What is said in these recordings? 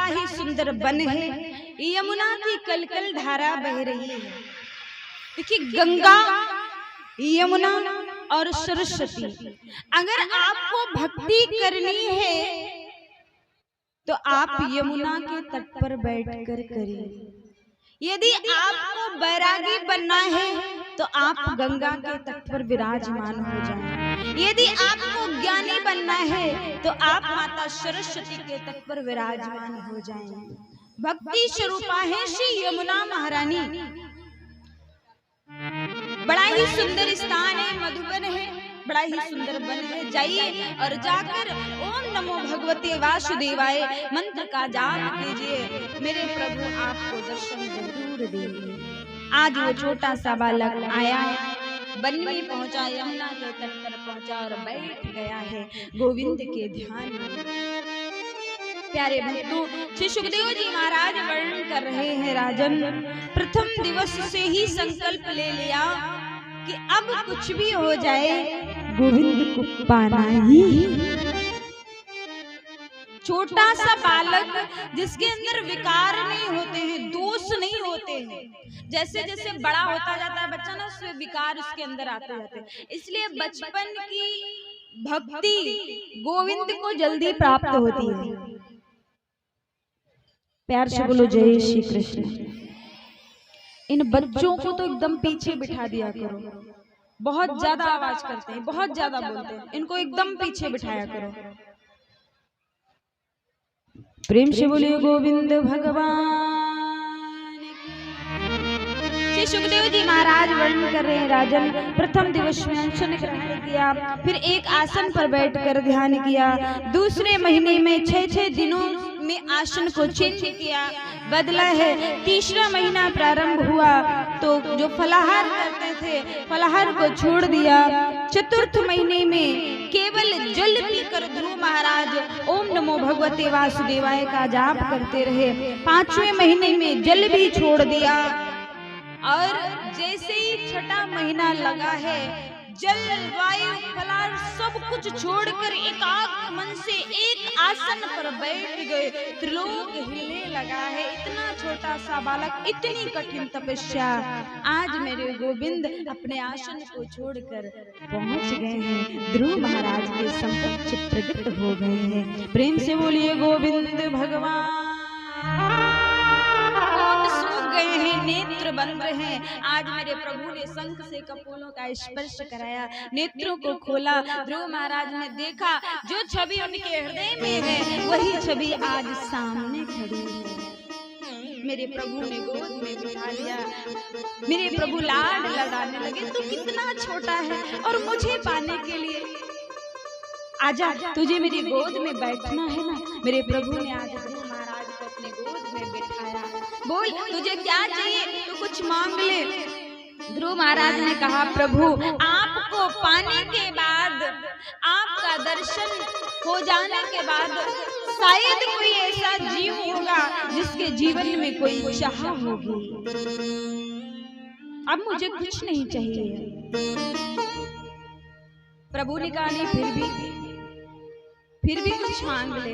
ही सुंदर वन है, यमुना की कलकल धारा बह रही है। देखिए गंगा, यमुना और सरस्वती, अगर आपको भक्ति करनी है तो आप यमुना के तट पर बैठकर करिए। यदि आपको बैरागी बनना है तो आप गंगा के तट पर विराजमान हो जाएं। यदि आपको ज्ञानी बनना है तो आप माता सरस्वती के तट पर विराजमान हो जाएं। भक्ति स्वरूपा है श्री यमुना महारानी। बड़ा ही सुंदर स्थान है, मधुबन है, बड़ा ही सुंदर वन है। जाइए और जाकर ओम नमो भगवते वासुदेवाय मंत्र का जाप कीजिए, मेरे प्रभु आपको दर्शन जरूर देंगे। आज वो छोटा सा बालक आया, वन में पहुंचा, यमुना के तट पर पहुंचा और बैठ गया है गोविंद के ध्यान में। प्यारे भक्तों, श्री सुखदेव जी महाराज वर्णन कर रहे हैं, राजन प्रथम दिवस से ही संकल्प ले लिया कि अब कुछ भी हो जाए गोविंद को पाना ही। छोटा सा बालक जिसके अंदर विकार नहीं होते हैं, दोष नहीं होते हैं, जैसे जैसे बड़ा होता जाता है बच्चा ना, उसमें विकार उसके अंदर आते जाते हैं। इसलिए बचपन की भक्ति गोविंद को जल्दी प्राप्त होती है। प्यार से बोलो जय श्री कृष्ण। इन बच्चों को तो एकदम पीछे बिठा दिया करो, बहुत ज्यादा आवाज करते हैं, बहुत ज्यादा बोलते हैं, इनको एकदम पीछे बिठाया करो। प्रेम से बोलिए गोविंद भगवान। श्री सुखदेव जी महाराज वर्णन कर रहे हैं, राजन प्रथम दिवस में अनशन ग्रहण किया, फिर एक आसन पर बैठकर ध्यान किया। दूसरे महीने में 6 दिनों में आसन को चेंज किया, बदला है। तीसरा महीना प्रारंभ हुआ तो जो फलाहार करते थे फलाहार को छोड़ दिया। चतुर्थ महीने में केवल जल पीकर ध्रुव महाराज ओम नमो भगवते वासुदेवाय का जाप करते रहे। 5वें महीने में जल भी छोड़ दिया और जैसे ही छठा महीना लगा है, जल वायु फलाहार सब कुछ छोड़कर एकाग्र मन से एक आसन पर बैठ गए। त्रिलोक हिलने लगा है। इतना छोटा सा बालक, इतनी कठिन तपस्या, आज मेरे गोविंद अपने आसन को छोड़कर पहुंच गए हैं, ध्रुव महाराज के समक्ष प्रकट हो गए हैं। प्रेम से बोलिए गोविंद भगवान। गए हैं, नेत्र बंद हैं। आज मेरे प्रभु ने शंख से कपोलों का स्पर्श कराया, नेत्रों को खोला। ध्रुव महाराज ने देखा जो छवि उनके हृदय में है वही छवि आज सामने खड़ी है। मेरे प्रभु ने गोद में बिठा लिया, मेरे प्रभु लाड लगाने लगे। तू कितना छोटा है और मुझे पाने के लिए आजा, तुझे मेरी गोद में बैठना है ना। मेरे प्रभु ने आज ध्रुव महाराज को अपने गोद में बिठाया। बोल तुझे क्या चाहिए, तू कुछ मांग ले। ध्रुव महाराज ने कहा, प्रभु आपको पाने के बाद, आपका दर्शन हो जाने के बाद शायद कोई ऐसा जीव होगा जिसके जीवन में कोई चाह होगी। अब मुझे कुछ नहीं चाहिए। प्रभु ने कहा, नहीं फिर भी कुछ मांग ले।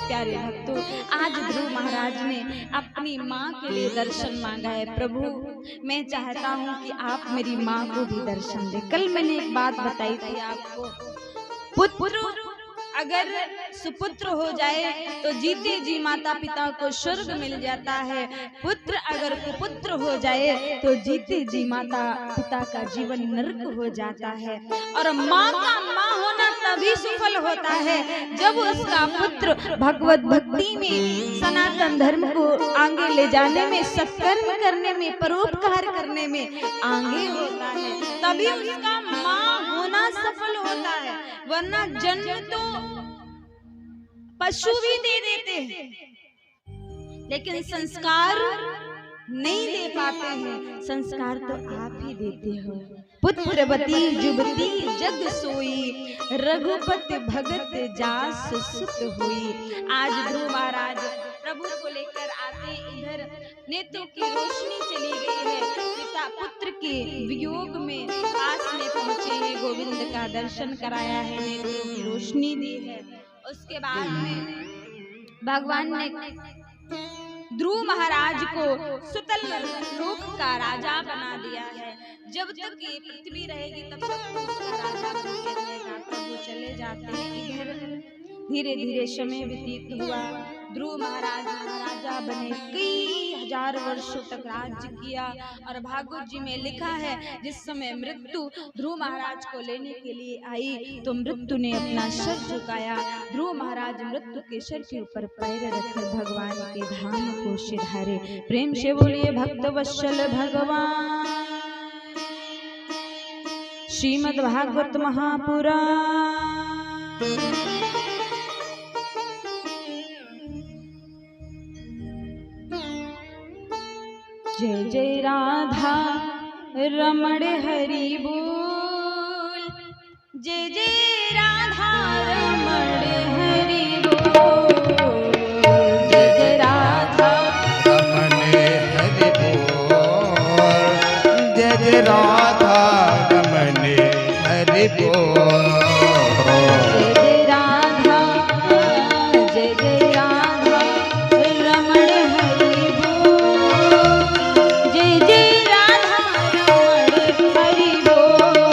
प्यारे भक्तों, आज ध्रुव महाराज ने अपनी माँ के लिए दर्शन मांगा है। प्रभु मैं चाहता हूँ कि आप मेरी माँ को भी दर्शन दे। कल मैंने एक बात बताई थी आपको, पुत्र अगर सुपुत्र हो जाए तो जीते जी माता पिता को स्वर्ग मिल जाता है। पुत्र अगर कुपुत्र हो जाए तो जीते जी माता पिता का जीवन नरक हो जाता है। और माँ का माँ होना तभी सफल होता है जब उसका पुत्र भगवत भक्ति में, सनातन धर्म को आगे ले जाने में, सत्कर्म करने में, परोपकार करने में आगे होता है, तभी उसका माँ होना सफल होता है। वरना जन्म तो पशु भी दे देते हैं लेकिन संस्कार नहीं दे पाते हैं। संस्कार तो आप ही देते हो। पुत्रवती जुबती जग सोई, रघुपति भगत जास सुत हुई। आज ध्रुव महाराज प्रभु को लेकर आते, इधर नेत्रों की रोशनी चली गई है। पिता पुत्र के वियोग में पास में पहुंचे हैं, गोविंद का दर्शन कराया है, नेत्रों की रोशनी दी है। उसके बाद में भगवान ने ध्रुव महाराज को सुतल लोक का राजा बना दिया है। जब तक ये पृथ्वी रहेगी तब तक उसका राजा बन के रहेगा, तब वो चले जाते हैं। इधर धीरे धीरे समय व्यतीत हुआ, ध्रुव महाराज महाराजा बने, कई हजार वर्षों तक राज्य किया। और भागवत जी में लिखा है जिस समय मृत्यु ध्रुव महाराज को लेने के लिए आई तो मृत्यु ने अपना सर झुकाया। ध्रुव महाराज मृत्यु के सर के ऊपर पैर रखे भगवान के धाम को सिधारे। प्रेम से बोलिए भक्त वत्सल भगवान। श्रीमद् भागवत महापुराण। जय जय राधा रमण हरि बोल, जय जय राधा रमण हरि बोल, जय जय राधा रमण हरि बोल, जय जय राधा रमण हरि बोल, जय जय राधा, जय जय राधा रमण हरि बोल, जय जय राधा रमण हरि बोल,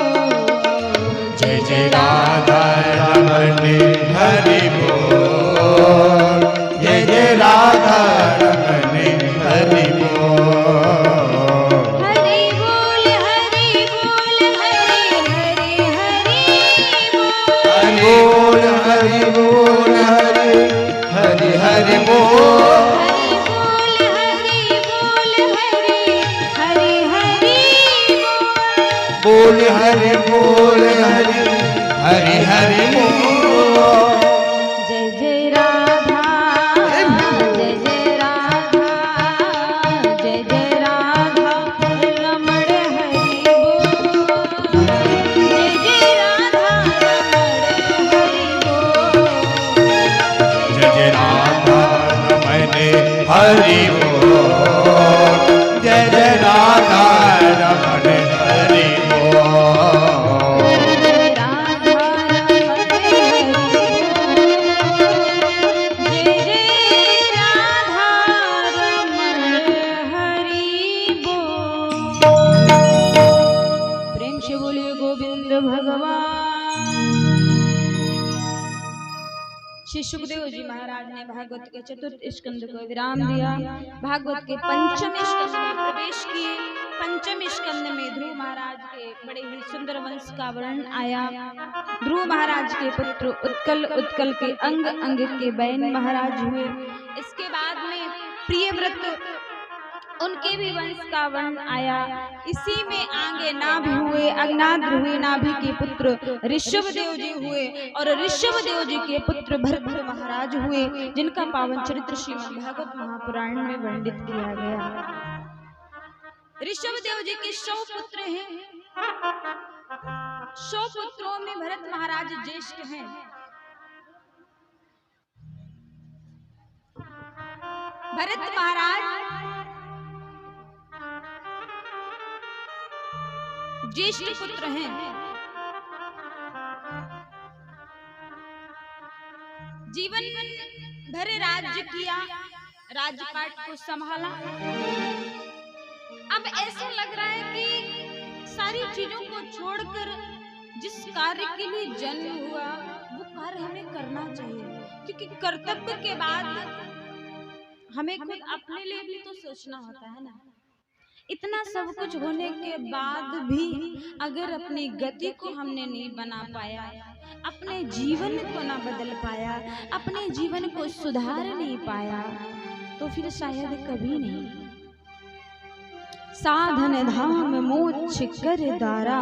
जय जय राधा रमण हरि बोल, जय जय राधा रमण हरि बोल, हरि बोल हरि बोल हरि हरि हरि बोल, हरि हरि बोल हरि हरि बोल, हरि बोल हरि बोल हरि हरि बोल हरि बोल हरि हरि बोल। जय जय राधा, जय जय राधा, जय जय राधा रमण हरि बोल, जय जय राधा रमण हरि बोल, जय जय राधा रमण हरि बोल, जय जय राधा रमण हरि बोल, जय राधा रमण हरि बोल। प्रेम से बोलिए गोविंद भगवान। श्री सुखदेव जी महाराज ने भागवत के चतुर्थ स्कंद को विराम दिया, भागवत के पंचम स्कंद में प्रवेश किए। पंचम स्कंद में ध्रुव महाराज के बड़े ही सुंदर वंश का वर्णन आया। ध्रुव महाराज के पुत्र उत्कल, उत्कल के अंग, अंग के बैन महाराज हुए। इसके बाद में प्रियव्रत उनके भी वंश का वर्णन आया। इसी में आगे नाभि हुए, अग्नाद्र हुए, नाभि के पुत्र ऋषभदेव जी हुए और ऋषभदेव जी के पुत्र भरत महाराज हुए, जिनका पावन चरित्र श्रीमद् भागवत महापुराण में वर्णित किया गया। ऋषभदेव जी के 100 पुत्र हैं। 100 पुत्रों में भरत महाराज ज्येष्ठ हैं। भरत महाराज ज्येष्ठ पुत्र हैं। जीवन भर राज्य किया, राजपाट को संभाला। अब ऐसा लग रहा है कि सारी चीजों को छोड़कर जिस कार्य के लिए जन्म हुआ वो कार्य हमें करना चाहिए, क्योंकि कर्तव्य के बाद हमें खुद अपने लिए भी तो सोचना होता है ना। इतना सब कुछ होने के बाद भी अगर अपनी गति को हमने नहीं बना पाया, अपने जीवन को ना बदल पाया, अपने जीवन को सुधार नहीं पाया, तो फिर शायद कभी नहीं। साधन धाम मोक्ष कर दारा,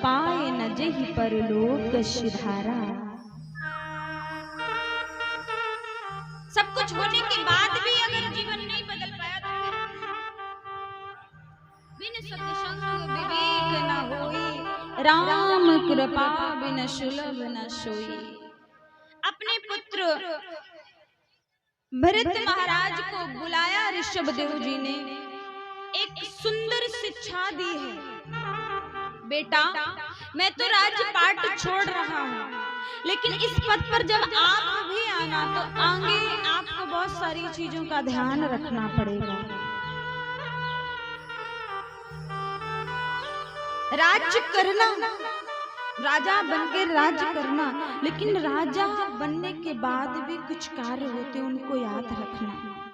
पाए न जहि परलोक सिधारा। सब कुछ होने के बाद भी अगर जीवन नहीं बदल पाया तो बिन सत्संग विवेक न होई, राम कृपा बिन सुलभ न सोई। अपने पुत्र भरत महाराज को बुलाया ऋषभदेव जी ने, एक सुंदर शिक्षा दी है। बेटा, मैं तो राजपाट छोड़ रहा हूँ, लेकिन इस पद पर जब आप भी आना तो आगे आपको बहुत सारी चीजों का ध्यान रखना पड़ेगा। राज्य करना, राजा बनके राज्य करना, लेकिन राजा बनने के बाद भी कुछ कार्य होते हैं, उनको याद रखना।